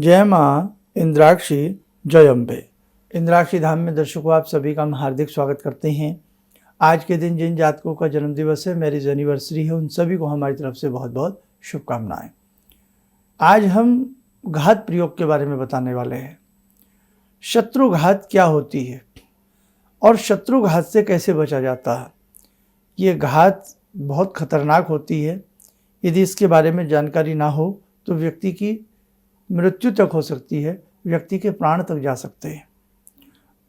जय माँ इंद्राक्षी जय अम्बे। इंद्राक्षी धाम में दर्शकों आप सभी का हम हार्दिक स्वागत करते हैं। आज के दिन जिन जातकों का जन्मदिवस है, मैरिज एनिवर्सरी है, उन सभी को हमारी तरफ से बहुत बहुत शुभकामनाएं। आज हम घात प्रयोग के बारे में बताने वाले हैं। शत्रुघात क्या होती है और शत्रुघात से कैसे बचा जाता है। ये घात बहुत खतरनाक होती है। यदि इसके बारे में जानकारी ना हो तो व्यक्ति की मृत्यु तक हो सकती है, व्यक्ति के प्राण तक जा सकते हैं।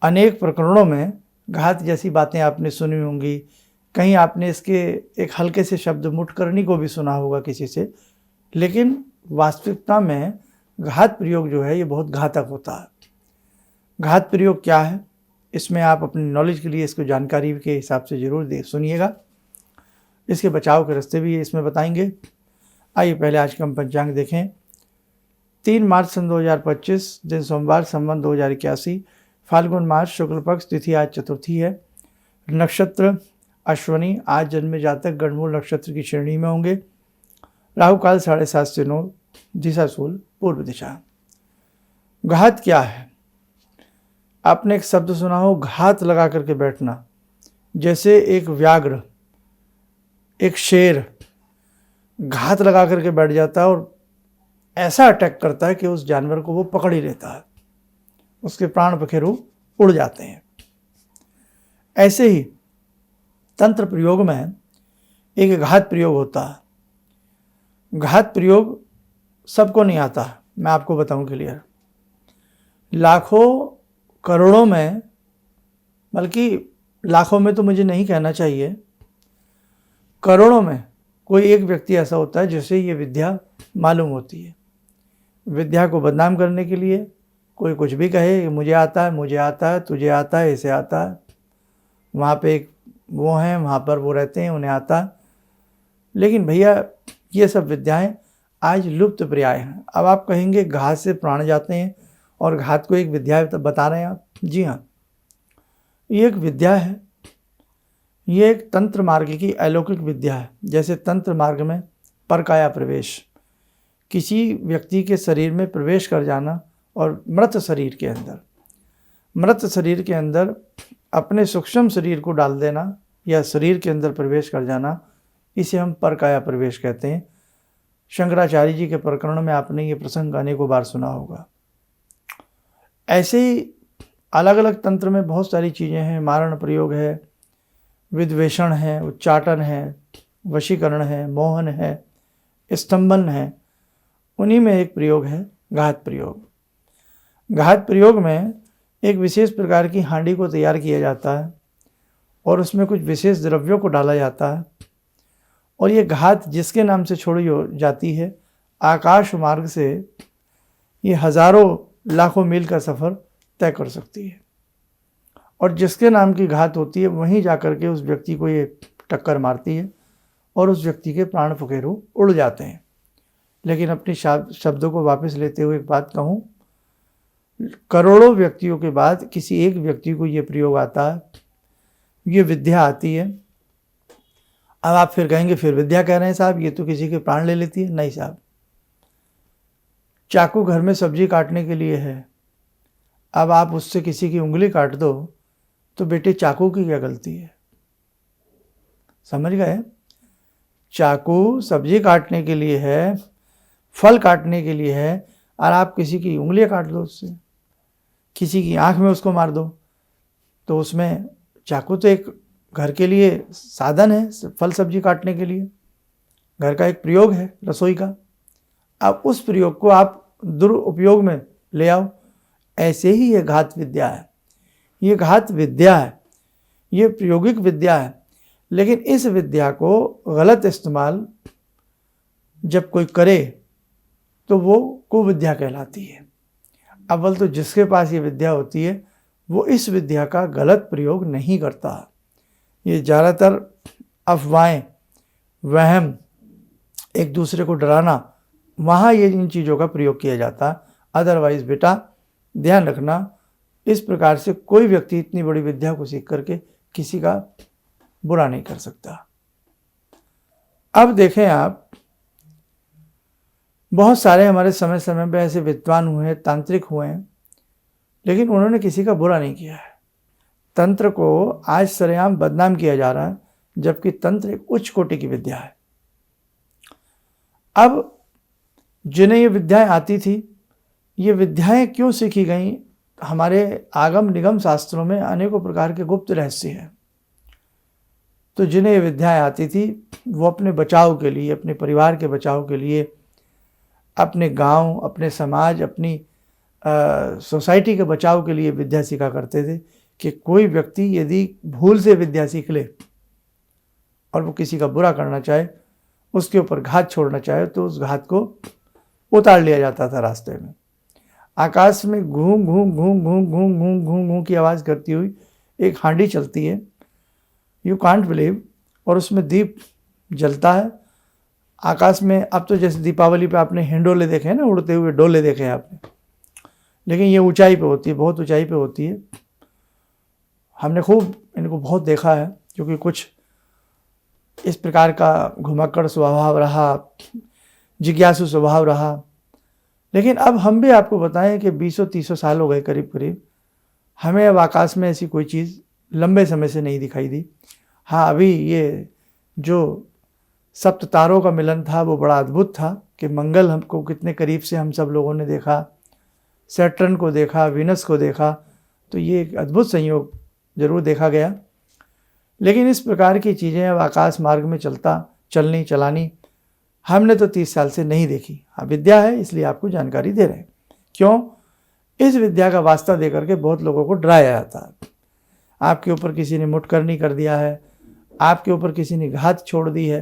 अनेक प्रकरणों में घात जैसी बातें आपने सुनी होंगी। कहीं आपने इसके एक हल्के से शब्द मुठकरनी को भी सुना होगा किसी से, लेकिन वास्तविकता में घात प्रयोग जो है ये बहुत घातक होता है। घात प्रयोग क्या है, इसमें आप अपनी नॉलेज के लिए इसको जानकारी के हिसाब से ज़रूर सुनिएगा। इसके बचाव के रास्ते भी इसमें बताएंगे। आइए पहले आज का हम पंचांग देखें। 3 मार्च सन 2025, दिन सोमवार, संवत 2081, फाल्गुन मास, शुक्ल पक्ष, तिथि आज चतुर्थी है। नक्षत्र अश्वनी। आज जन्मे जातक गणमूल नक्षत्र की श्रेणी में होंगे। राहु काल 7:30 से 9, दिशा सूल पूर्व दिशा। घात क्या है? आपने एक शब्द सुना हो, घात लगा करके बैठना। जैसे एक व्याघ्र, एक शेर घात लगा करके बैठ जाता है और ऐसा अटैक करता है कि उस जानवर को वो पकड़ ही लेता है, उसके प्राण पखेरु उड़ जाते हैं। ऐसे ही तंत्र प्रयोग में एक घात प्रयोग होता है। घात प्रयोग सबको नहीं आता, मैं आपको बताऊं क्लियर। लाखों करोड़ों में, बल्कि लाखों में तो मुझे नहीं कहना चाहिए, करोड़ों में कोई एक व्यक्ति ऐसा होता है जिसे ये विद्या मालूम होती है। विद्या को बदनाम करने के लिए कोई कुछ भी कहे कि मुझे आता है, मुझे आता है, तुझे आता है, इसे आता है। वहाँ पे एक वो हैं, वहाँ पर वो रहते हैं, उन्हें आता है। लेकिन भैया ये सब विद्याएं आज लुप्त प्राय हैं। अब आप कहेंगे घात से प्राण जाते हैं और घात को एक विद्या बता रहे हैं आप। जी हाँ, ये एक विद्या है। ये एक तंत्र मार्ग की अलौकिक विद्या है। जैसे तंत्र मार्ग में परकाया प्रवेश, किसी व्यक्ति के शरीर में प्रवेश कर जाना और मृत शरीर के अंदर अपने सूक्ष्म शरीर को डाल देना या शरीर के अंदर प्रवेश कर जाना, इसे हम परकाया प्रवेश कहते हैं। शंकराचार्य जी के प्रकरण में आपने ये प्रसंग अनेकों बार सुना होगा। ऐसे ही अलग अलग तंत्र में बहुत सारी चीज़ें हैं। मारण प्रयोग है, विद्वेषण है, उच्चाटन है, वशीकरण है, मोहन है, स्तंभन है। उन्हीं में एक प्रयोग है घात प्रयोग। घात प्रयोग में एक विशेष प्रकार की हांडी को तैयार किया जाता है और उसमें कुछ विशेष द्रव्यों को डाला जाता है और ये घात जिसके नाम से छोड़ी जाती है, आकाश मार्ग से ये हज़ारों लाखों मील का सफ़र तय कर सकती है। और जिसके नाम की घात होती है वहीं जाकर के उस व्यक्ति को ये टक्कर मारती है और उस व्यक्ति के प्राण पखेरु उड़ जाते हैं। लेकिन अपनी शब्दों को वापस लेते हुए एक बात कहूँ, करोड़ों व्यक्तियों के बाद किसी एक व्यक्ति को ये प्रयोग आता है, ये विद्या आती है। अब आप फिर कहेंगे फिर विद्या कह रहे हैं साहब, ये तो किसी के प्राण ले लेती है। नहीं साहब, चाकू घर में सब्जी काटने के लिए है। अब आप उससे किसी की उंगली काट दो तो बेटे चाकू की क्या गलती है? समझ गए? चाकू सब्जी काटने के लिए है, फल काटने के लिए है, और आप किसी की उंगलियां काट दो उससे, किसी की आंख में उसको मार दो, तो उसमें चाकू तो एक घर के लिए साधन है, फल सब्जी काटने के लिए घर का एक प्रयोग है रसोई का। अब उस प्रयोग को आप दुरुपयोग में ले आओ। ऐसे ही ये घात विद्या है। ये घात विद्या है, ये प्रयोगिक विद्या है। लेकिन इस विद्या को गलत इस्तेमाल जब कोई करे तो वो कुविद्या कहलाती है। अव्वल तो जिसके पास ये विद्या होती है वो इस विद्या का गलत प्रयोग नहीं करता। ये ज़्यादातर अफवाहें, वहम, एक दूसरे को डराना, वहाँ ये इन चीज़ों का प्रयोग किया जाता है। अदरवाइज़ बेटा ध्यान रखना, इस प्रकार से कोई व्यक्ति इतनी बड़ी विद्या को सीख करके किसी का बुरा नहीं कर सकता। अब देखें आप, बहुत सारे हमारे समय समय पे ऐसे विद्वान हुए हैं, तांत्रिक हुए हैं, लेकिन उन्होंने किसी का बुरा नहीं किया है। तंत्र को आज सरेआम बदनाम किया जा रहा है, जबकि तंत्र एक उच्च कोटि की विद्या है। अब जिन्हें ये विद्याएं आती थी, ये विद्याएं क्यों सीखी गई? हमारे आगम निगम शास्त्रों में अनेकों प्रकार के गुप्त रहस्य हैं। तो जिन्हें ये विद्याएं आती थी, वो अपने बचाव के लिए, अपने परिवार के बचाव के लिए, अपने गांव, अपने समाज, अपनी सोसाइटी के बचाव के लिए विद्या सीखा करते थे कि कोई व्यक्ति यदि भूल से विद्या सीख ले और वो किसी का बुरा करना चाहे, उसके ऊपर घात छोड़ना चाहे, तो उस घात को उतार लिया जाता था रास्ते में। आकाश में घूं घूं घूं घूं घूं घूं घूं घूं की आवाज़ करती हुई एक हांडी चलती है, यू कांट बिलीव, और उसमें दीप जलता है आकाश में। अब तो जैसे दीपावली पे आपने हिंडोले देखे हैं ना, उड़ते हुए डोले देखे हैं आपने, लेकिन ये ऊंचाई पे होती है, बहुत ऊंचाई पे होती है। हमने खूब इनको बहुत देखा है, क्योंकि कुछ इस प्रकार का घुमक्कड़ स्वभाव रहा, जिज्ञासु स्वभाव रहा। लेकिन अब हम भी आपको बताएं कि 20-30 साल हो गए करीब करीब, हमें अब आकाश में ऐसी कोई चीज़ लंबे समय से नहीं दिखाई दी। हाँ, अभी ये जो सप्त तारों का मिलन था वो बड़ा अद्भुत था कि मंगल हमको कितने करीब से हम सब लोगों ने देखा, सैटर्न को देखा, वीनस को देखा, तो ये एक अद्भुत संयोग जरूर देखा गया। लेकिन इस प्रकार की चीज़ें अब आकाश मार्ग में चलानी हमने तो 30 साल से नहीं देखी। हाँ, विद्या है इसलिए आपको जानकारी दे रहे हैं। क्यों? इस विद्या का वास्ता दे करके बहुत लोगों को डराया जाता है। आपके ऊपर किसी ने मुठकरनी कर दिया है, आपके ऊपर किसी ने घात छोड़ दी है,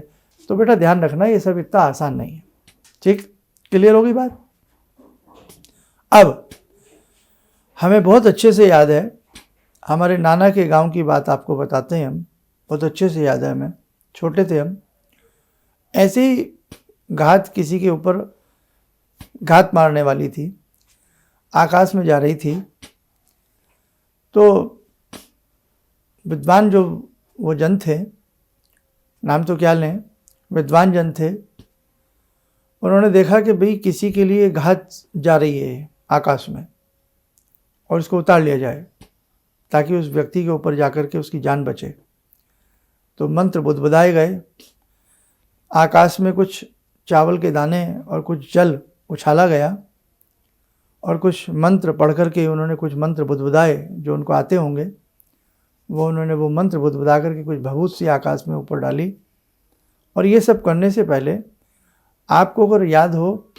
तो बेटा ध्यान रखना ये सब इतना आसान नहीं है। ठीक, क्लियर होगी बात? अब हमें बहुत अच्छे से याद है, हमारे नाना के गांव की बात आपको बताते हैं हम, बहुत अच्छे से याद है हमें, छोटे थे हम, ऐसे ही घात किसी के ऊपर घात मारने वाली थी, आकाश में जा रही थी। तो विद्वान जो वो जन थे, नाम तो क्या लें, विद्वान जन थे, उन्होंने देखा कि भाई किसी के लिए घात जा रही है आकाश में और इसको उतार लिया जाए ताकि उस व्यक्ति के ऊपर जाकर के उसकी जान बचे। तो मंत्र बुदबुदाए गए, आकाश में कुछ चावल के दाने और कुछ जल उछाला गया और कुछ मंत्र पढ़ कर के उन्होंने कुछ मंत्र बुदबुदाए जो उनको आते होंगे, उन्होंने वो मंत्र बुदबुदा करके कुछ भभूत सी आकाश में ऊपर डाली। और ये सब करने से पहले आपको अगर याद हो,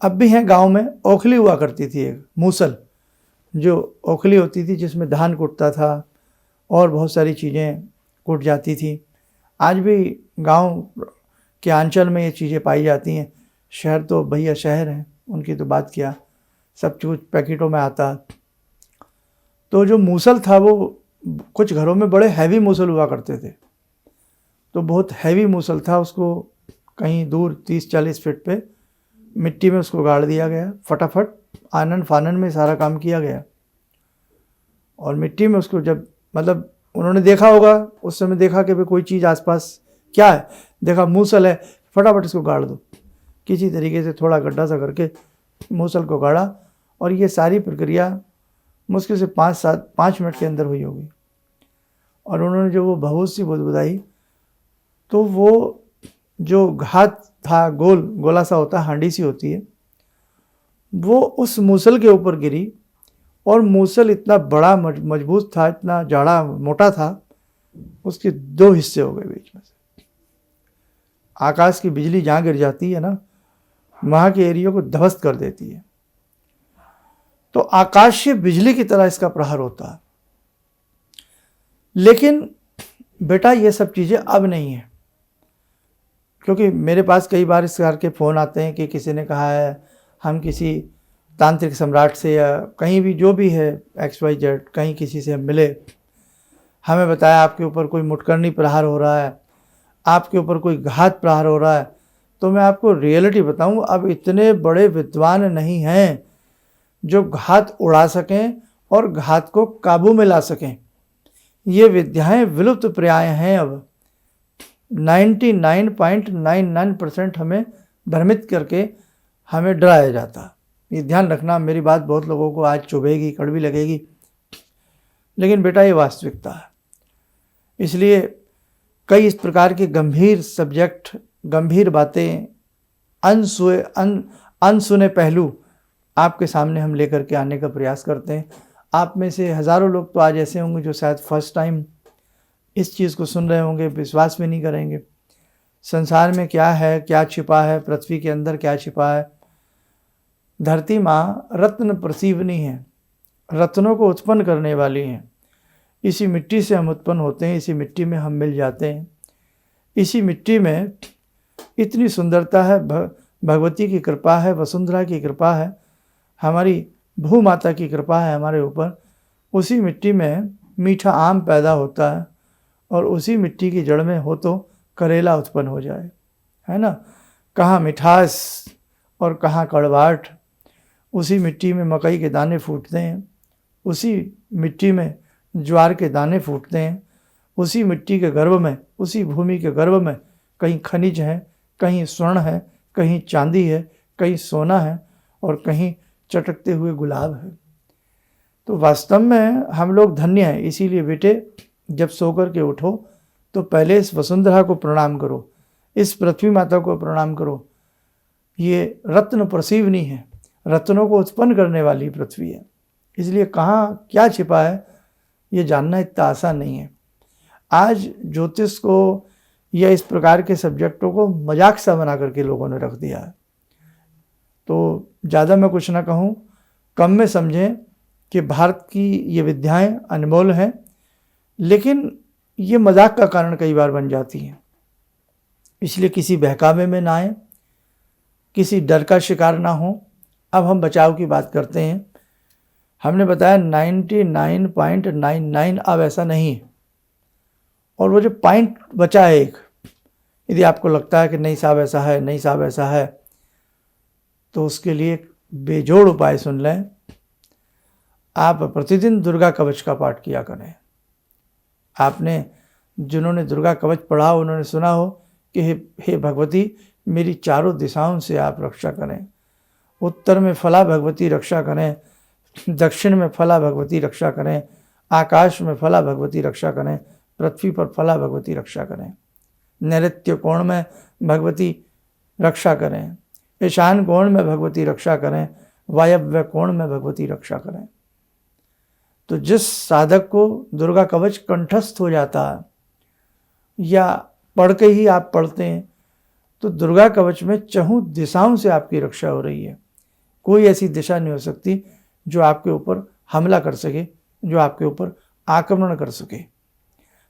अब भी हैं गांव में, ओखली हुआ करती थी, एक मूसल जो ओखली होती थी जिसमें धान कुटता था और बहुत सारी चीज़ें कुट जाती थी। आज भी गांव के आंचल में ये चीज़ें पाई जाती हैं। शहर तो भैया शहर हैं, उनकी तो बात क्या, सब कुछ पैकेटों में आता। तो जो मूसल था वो कुछ घरों में बड़े हैवी मूसल हुआ करते थे, तो बहुत हैवी मूसल था, उसको कहीं दूर 30-40 फीट पे मिट्टी में उसको गाड़ दिया गया, फटाफट आनन फानन में सारा काम किया गया। और मिट्टी में उसको जब मतलब उन्होंने देखा होगा, उस समय देखा कि भाई कोई चीज़ आसपास क्या है, देखा मूसल है, फटाफट इसको गाड़ दो। किसी तरीके से थोड़ा गड्ढा सा करके मूसल को गाड़ा और ये सारी प्रक्रिया मुश्किल से 5 मिनट के अंदर हुई होगी। और उन्होंने जो वो भभूत सी बुदबुदाई, तो वो जो घात था, गोला सा होता है, हांडी सी होती है, वो उस मूसल के ऊपर गिरी और मूसल इतना बड़ा मजबूत था, इतना जाड़ा मोटा था, उसके 2 हिस्से हो गए बीच में से। आकाश की बिजली जहाँ गिर जाती है ना, वहाँ के एरिया को ध्वस्त कर देती है। तो आकाशीय बिजली की तरह इसका प्रहार होता है। लेकिन बेटा ये सब चीज़ें अब नहीं है, क्योंकि मेरे पास कई बार इस प्रकार के फ़ोन आते हैं कि किसी ने कहा है हम किसी तांत्रिक सम्राट से या कहीं भी जो भी है XYZ, कहीं किसी से हम मिले, हमें बताया आपके ऊपर कोई मुठकरनी प्रहार हो रहा है, आपके ऊपर कोई घात प्रहार हो रहा है। तो मैं आपको रियलिटी बताऊं, अब इतने बड़े विद्वान नहीं हैं जो घात उड़ा सकें और घात को काबू में ला सकें। ये विद्याएं विलुप्त प्राय हैं। अब 99.99% हमें भ्रमित करके हमें डराया जाता। ये ध्यान रखना, मेरी बात बहुत लोगों को आज चुभेगी, कड़वी लगेगी, लेकिन बेटा ये वास्तविकता है। इसलिए कई इस प्रकार के गंभीर सब्जेक्ट, गंभीर बातें, अनसुने पहलू आपके सामने हम लेकर के आने का प्रयास करते हैं। आप में से हज़ारों लोग तो आज ऐसे होंगे जो शायद फर्स्ट टाइम इस चीज़ को सुन रहे होंगे, विश्वास भी नहीं करेंगे। संसार में क्या है, क्या छिपा है, पृथ्वी के अंदर क्या छिपा है। धरती माँ रत्न प्रसीवनी है, रत्नों को उत्पन्न करने वाली हैं। इसी मिट्टी से हम उत्पन्न होते हैं, इसी मिट्टी में हम मिल जाते हैं। इसी मिट्टी में इतनी सुंदरता है, भगवती की कृपा है, वसुंधरा की कृपा है, हमारी भू माता की कृपा है हमारे ऊपर। उसी मिट्टी में मीठा आम पैदा होता है और उसी मिट्टी की जड़ में हो तो करेला उत्पन्न हो जाए, है ना। कहाँ मिठास और कहाँ कड़वाहट। उसी मिट्टी में मकई के दाने फूटते हैं, उसी मिट्टी में ज्वार के दाने फूटते हैं। उसी मिट्टी के गर्भ में, उसी भूमि के गर्भ में कहीं खनिज है, कहीं स्वर्ण है, कहीं चांदी है, कहीं सोना है और कहीं चटकते हुए गुलाब है। तो वास्तव में हम लोग धन्य हैं। इसीलिए बेटे, जब सो कर के उठो तो पहले इस वसुंधरा को प्रणाम करो, इस पृथ्वी माता को प्रणाम करो। ये रत्न प्रसीवनी है, रत्नों को उत्पन्न करने वाली पृथ्वी है। इसलिए कहाँ क्या छिपा है ये जानना इतना आसान नहीं है। आज ज्योतिष को या इस प्रकार के सब्जेक्टों को मजाक सा बना करके लोगों ने रख दिया है। तो ज़्यादा मैं कुछ ना कहूँ, कम में समझें कि भारत की ये विद्याएं अनमोल हैं, लेकिन ये मजाक का कारण कई बार बन जाती हैं। इसलिए किसी बहकावे में ना आए, किसी डर का शिकार ना हो। अब हम बचाव की बात करते हैं। हमने बताया 99.99 अब ऐसा नहीं है। और वो जो पॉइंट बचा है एक, यदि आपको लगता है कि नहीं साहब ऐसा है, नहीं साहब ऐसा है, तो उसके लिए एक बेजोड़ उपाय सुन लें। आप प्रतिदिन दुर्गा कवच का पाठ किया करें। आपने, जिन्होंने दुर्गा कवच पढ़ा उन्होंने सुना हो कि हे भगवती मेरी चारों दिशाओं से आप रक्षा करें। उत्तर में फला भगवती रक्षा करें, दक्षिण में फला भगवती रक्षा करें, आकाश में फला भगवती रक्षा करें, पृथ्वी पर फला भगवती रक्षा करें, नैऋत्य कोण में भगवती रक्षा करें, ईशान कोण में भगवती रक्षा करें, वायव्य कोण में भगवती रक्षा करें। तो जिस साधक को दुर्गा कवच कंठस्थ हो जाता है या पढ़ के ही आप पढ़ते हैं, तो दुर्गा कवच में चहुं दिशाओं से आपकी रक्षा हो रही है। कोई ऐसी दिशा नहीं हो सकती जो आपके ऊपर हमला कर सके, जो आपके ऊपर आक्रमण कर सके।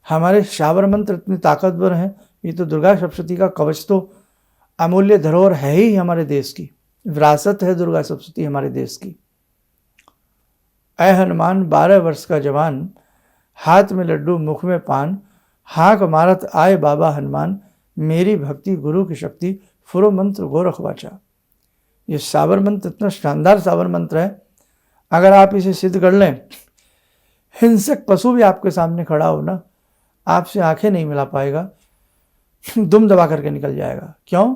हमारे शावर मंत्र इतने ताकतवर हैं। ये तो दुर्गा सप्तशती का कवच तो अमूल्य धरोहर है ही हमारे देश की, विरासत है दुर्गा सप्तशती हमारे देश की। ऐ हनुमान 12 वर्ष का जवान, हाथ में लड्डू मुख में पान, हाँक मारत आए बाबा हनुमान, मेरी भक्ति गुरु की शक्ति, फुरो मंत्र गोरख वाचा। ये साबर मंत्र इतना शानदार साबर मंत्र है, अगर आप इसे सिद्ध कर लें, हिंसक पशु भी आपके सामने खड़ा हो ना, आपसे आंखें नहीं मिला पाएगा, दुम दबा करके निकल जाएगा। क्यों?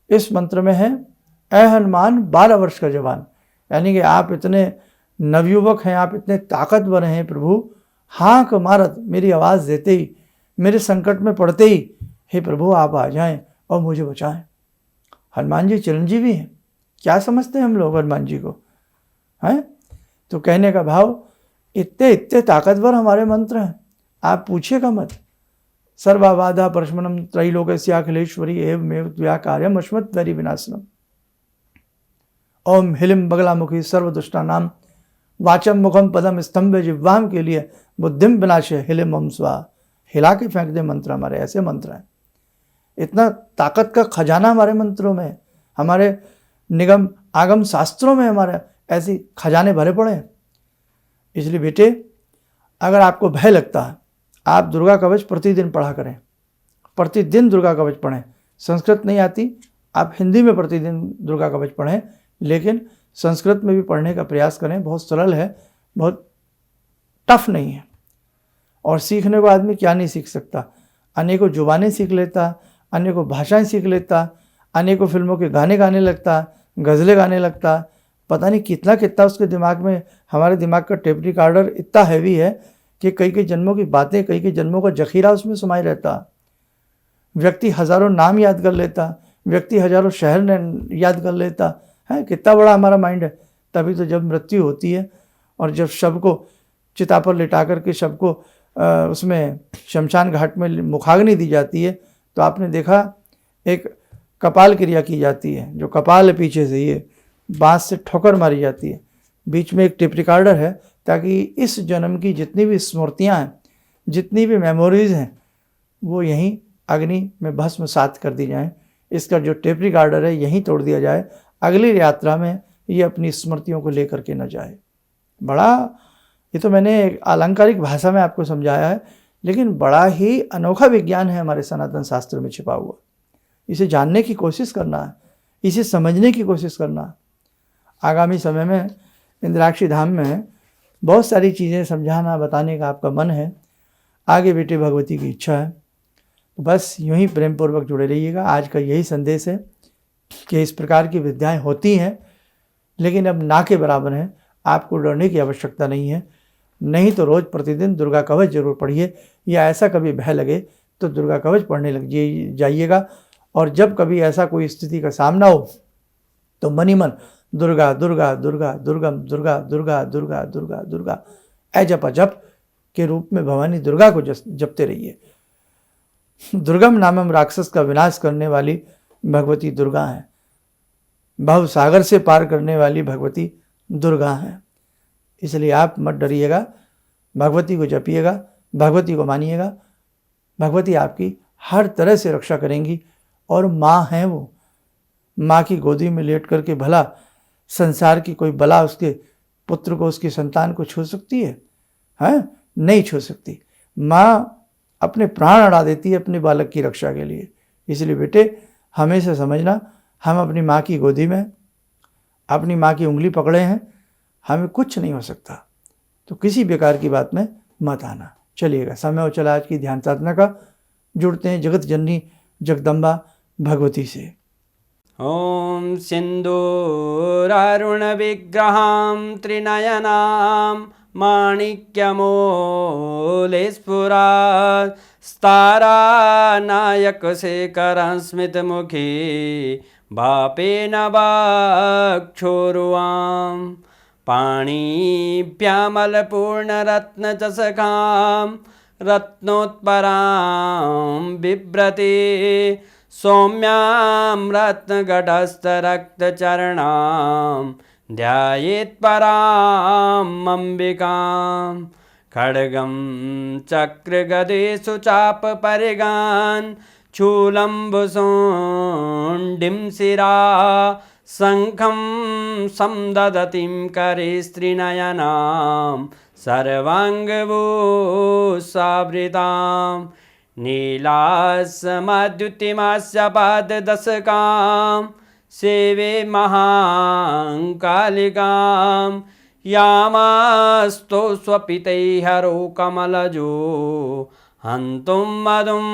इस मंत्र में है ऐ हनुमान 12 वर्ष का जवान, यानी कि आप इतने नवयुवक हैं, आप इतने ताकतवर हैं प्रभु। हाँक मारत, मेरी आवाज़ देते ही, मेरे संकट में पड़ते ही, हे प्रभु आप आ जाएं और मुझे बचाएं। हनुमान जी चिरंजीवी हैं। क्या समझते हैं हम लोग हनुमान जी को, हैं? तो कहने का भाव, इतने इतने ताकतवर हमारे मंत्र हैं, आप पूछिएगा मत। सर्वाबाधा परशमनम त्रैलोक्यस्याखिलेश्वरी एवमेव त्वया कार्यम अश्मत्वरी विनाशनम। ओम हिलिम बगलामुखी सर्वदुष्टानाम वाचम मुखम पदम स्तंभ जिह्वाम के लिए बुद्धिम विनाशे हिलिम ओम स्वा। हिला के फेंक दे मंत्र, हमारे ऐसे मंत्र हैं। इतना ताकत का खजाना हमारे मंत्रों में, हमारे निगम आगम शास्त्रों में हमारे ऐसे खजाने भरे पड़े हैं। इसलिए बेटे, अगर आपको भय लगता है, आप दुर्गा कवच प्रतिदिन पढ़ा करें, प्रतिदिन दुर्गा कवच पढ़ें। संस्कृत नहीं आती, आप हिंदी में प्रतिदिन दुर्गा कवच पढ़ें, लेकिन संस्कृत में भी पढ़ने का प्रयास करें। बहुत सरल है, बहुत टफ नहीं है। और सीखने को आदमी क्या नहीं सीख सकता, अनेकों जुबानें सीख लेता, अनेकों भाषाएं सीख लेता, अनेकों फिल्मों के गाने गाने लगता, गज़लें गाने लगता। पता नहीं कितना कितना उसके दिमाग में, हमारे दिमाग का टेप रिकॉर्डर इतना हैवी है कि कई कई जन्मों की बातें, कई कई जन्मों का जखीरा उसमें समाये रहता। व्यक्ति हज़ारों नाम याद कर लेता, व्यक्ति हज़ारों शहर याद कर लेता है। कितना बड़ा हमारा माइंड है। तभी तो जब मृत्यु होती है और जब शव को चिता पर लिटा करके शव को उसमें शमशान घाट में मुखाग्नि दी जाती है, तो आपने देखा एक कपाल क्रिया की जाती है। जो कपाल है पीछे से, ये बांस से ठोकर मारी जाती है, बीच में एक टेप रिकॉर्डर है, ताकि इस जन्म की जितनी भी स्मृतियाँ हैं, जितनी भी मेमोरीज़ हैं, वो यहीं अग्नि में भस्मसात कर दी जाएं। इसका जो टेप रिकॉर्डर है यहीं तोड़ दिया जाए, अगली यात्रा में ये अपनी स्मृतियों को लेकर के न जाए। बड़ा, ये तो मैंने अलंकारिक भाषा में आपको समझाया है, लेकिन बड़ा ही अनोखा विज्ञान है हमारे सनातन शास्त्र में छिपा हुआ। इसे जानने की कोशिश करना है, इसे समझने की कोशिश करना है। आगामी समय में इंद्राक्षी धाम में बहुत सारी चीज़ें समझाना, बताने का आपका मन है, आगे बेटे भगवती की इच्छा है। बस यूं ही प्रेम पूर्वक जुड़े रहिएगा। आज का यही संदेश है कि इस प्रकार की विद्याएं होती हैं, लेकिन अब ना के बराबर हैं। आपको डरने की आवश्यकता नहीं है। नहीं तो रोज़ प्रतिदिन दुर्गा कवच जरूर पढ़िए, या ऐसा कभी भय लगे तो दुर्गा कवच पढ़ने लग जाइएगा। और जब कभी ऐसा कोई स्थिति का सामना हो तो मन ही मन दुर्गा दुर्गा दुर्गा दुर्गम दुर्गा दुर्गा दुर्गा दुर्गा दुर्गा अजप अजप के रूप में भवानी दुर्गा को जपते रहिए। दुर्गम नामम राक्षस का विनाश करने वाली भगवती दुर्गा हैं, भव सागर से पार करने वाली भगवती दुर्गा हैं। इसलिए आप मत डरिएगा, भगवती को जपिएगा, भगवती को मानिएगा। भगवती आपकी हर तरह से रक्षा करेंगी। और माँ हैं वो, माँ की गोदी में लेट करके भला संसार की कोई बला उसके पुत्र को, उसकी संतान को छू सकती है? हैं? नहीं छू सकती। माँ अपने प्राण अड़ा देती है अपने बालक की रक्षा के लिए। इसलिए बेटे हमेशा समझना, हम अपनी माँ की गोदी में अपनी माँ की उंगली पकड़े हैं, हमें कुछ नहीं हो सकता। तो किसी बेकार की बात में मत आना। चलिएगा, समय हो चला आज की ध्यान साधना का। जुड़ते हैं जगत जननी जगदम्बा भगवती से। ॐ सिन्दूरारुणविग्रहां त्रिनयनां माणिक्यमूलस्फुरात् स्तारानायकशेखरं स्मितमुखी भापेन वक्षोरुवां पाणिभ्यामलपूर्णरत्नचषकां रत्नोत्परां बिभ्रति सौम्यां रत्नगटस्थरक्तचरणां ध्यायेत् पराम् अम्बिकां खड्गं चक्रगदेषु चापपरिगान् शूलम्बुशोण्डिं शिरा शङ्खं संदधतीं करे स्त्रीनयनां सर्वाङ्गभूषावृतां नीलासमद्युतिमास्य पाददशकां सेवे महाकालिकां यामास्तो स्वपितैहरो कमलजो हन्तुं मधुं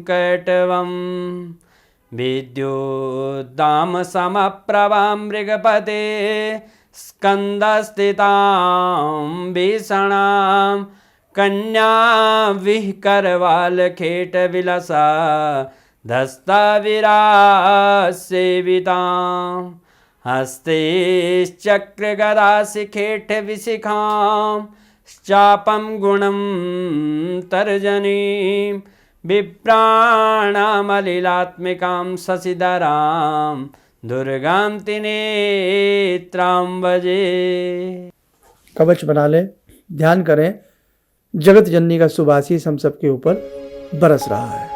कैटवं विद्युद्दामसमप्रभां मृगपते स्कन्दस्थितां भीषणां कन्या विहकरवालखेटविलसा धस्ताविरासेवितां हस्तैश्चक्रगदाशिखेटविशिखां चापं गुणं तर्जनीं बिभ्राणामलिलात्मिकां शशिधरां दुर्गां त्रिनेत्रां भजे। कवच बना लें, ध्यान करें, जगत जननी का शुभ आशीष हम सबके ऊपर बरस रहा है।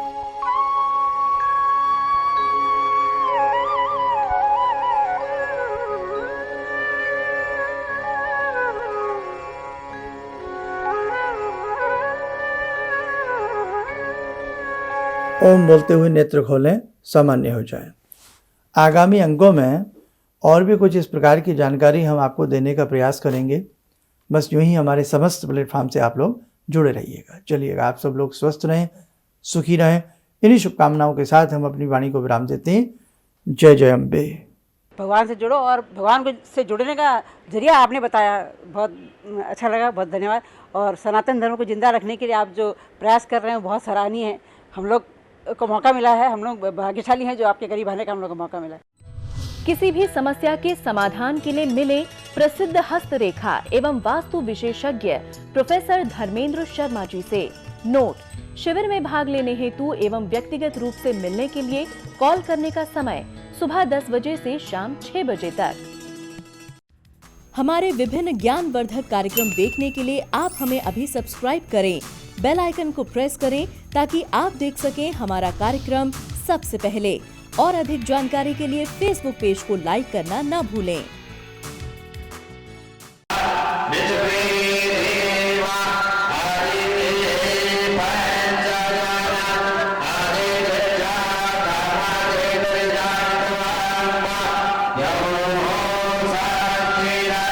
ओम बोलते हुए नेत्र खोलें, सामान्य हो जाए। आगामी अंकों में और भी कुछ इस प्रकार की जानकारी हम आपको देने का प्रयास करेंगे। बस यूं ही हमारे समस्त प्लेटफॉर्म से आप लोग जुड़े रहिएगा। चलिएगा, आप सब लोग स्वस्थ रहें, सुखी रहें। इन्हीं शुभकामनाओं के साथ हम अपनी वाणी को विराम देते हैं। जय जय अम्बे। भगवान से जुड़ो और भगवान को से जुड़ने का जरिया आपने बताया, बहुत अच्छा लगा, बहुत धन्यवाद। और सनातन धर्म को जिंदा रखने के लिए आप जो प्रयास कर रहे हैं बहुत सराहनीय है। हम लोग को मौका मिला है, हम लोग भाग्यशाली हैं जो आपके करीब आने का हम लोग को मौका मिला है। किसी भी समस्या के समाधान के लिए मिले प्रसिद्ध हस्तरेखा एवं वास्तु विशेषज्ञ प्रोफेसर धर्मेंद्र शर्मा जी से। नोट: शिविर में भाग लेने हेतु एवं व्यक्तिगत रूप से मिलने के लिए कॉल करने का समय सुबह 10 बजे से शाम 6 बजे तक। हमारे विभिन्न ज्ञानवर्धक कार्यक्रम देखने के लिए आप हमें अभी सब्सक्राइब करें, बेल आइकन को प्रेस करें ताकि आप देख सकें हमारा कार्यक्रम सबसे पहले। और अधिक जानकारी के लिए फेसबुक पेज को लाइक करना न भूलें।